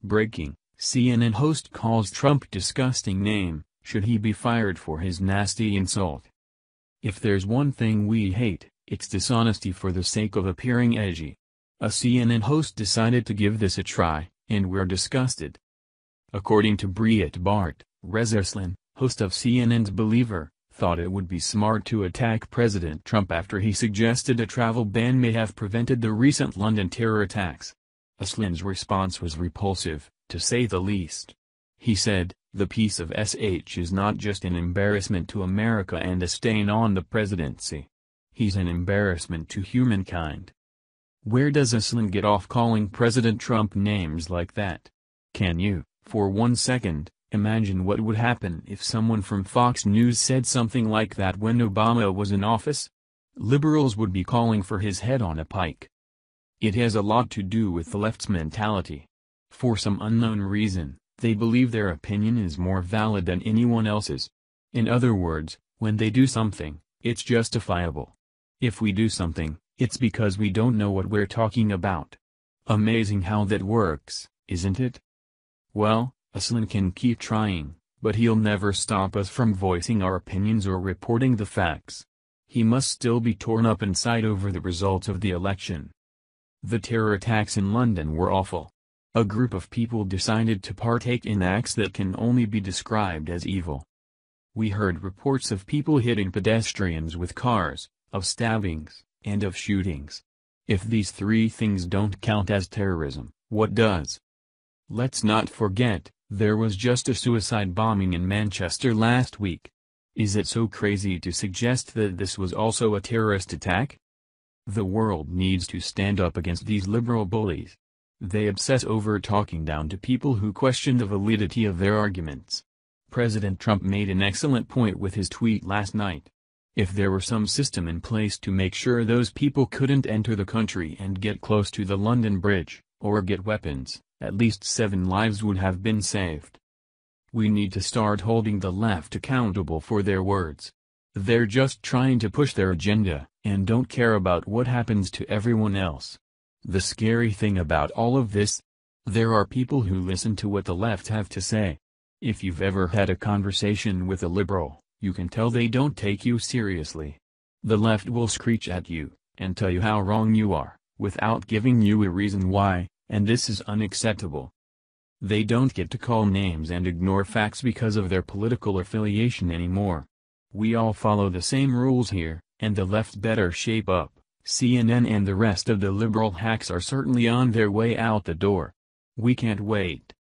Breaking, CNN host calls Trump disgusting name, should he be fired for his nasty insult? If there's one thing we hate, it's dishonesty for the sake of appearing edgy. A CNN host decided to give this a try, and we're disgusted. According to Breitbart, Reza Aslan, host of CNN's Believer, thought it would be smart to attack President Trump after he suggested a travel ban may have prevented the recent London terror attacks. Aslan's response was repulsive, to say the least. He said, "The piece of SH is not just an embarrassment to America and a stain on the presidency. He's an embarrassment to humankind." Where does Aslan get off calling President Trump names like that? Can you, for 1 second, imagine what would happen if someone from Fox News said something like that when Obama was in office? Liberals would be calling for his head on a pike. It has a lot to do with the left's mentality. For some unknown reason, they believe their opinion is more valid than anyone else's. In other words, when they do something, it's justifiable. If we do something, it's because we don't know what we're talking about. Amazing how that works, isn't it? Well, Aslan can keep trying, but he'll never stop us from voicing our opinions or reporting the facts. He must still be torn up inside over the results of the election. The terror attacks in London were awful. A group of people decided to partake in acts that can only be described as evil. We heard reports of people hitting pedestrians with cars, of stabbings, and of shootings. If these three things don't count as terrorism, what does? Let's not forget, there was just a suicide bombing in Manchester last week. Is it so crazy to suggest that this was also a terrorist attack? The world needs to stand up against these liberal bullies. They obsess over talking down to people who question the validity of their arguments. President Trump made an excellent point with his tweet last night. If there were some system in place to make sure those people couldn't enter the country and get close to the London Bridge, or get weapons, at least 7 lives would have been saved. We need to start holding the left accountable for their words. They're just trying to push their agenda, and don't care about what happens to everyone else. The scary thing about all of this? There are people who listen to what the left have to say. If you've ever had a conversation with a liberal, you can tell they don't take you seriously. The left will screech at you, and tell you how wrong you are, without giving you a reason why, and this is unacceptable. They don't get to call names and ignore facts because of their political affiliation anymore. We all follow the same rules here, and the left better shape up. CNN and the rest of the liberal hacks are certainly on their way out the door. We can't wait.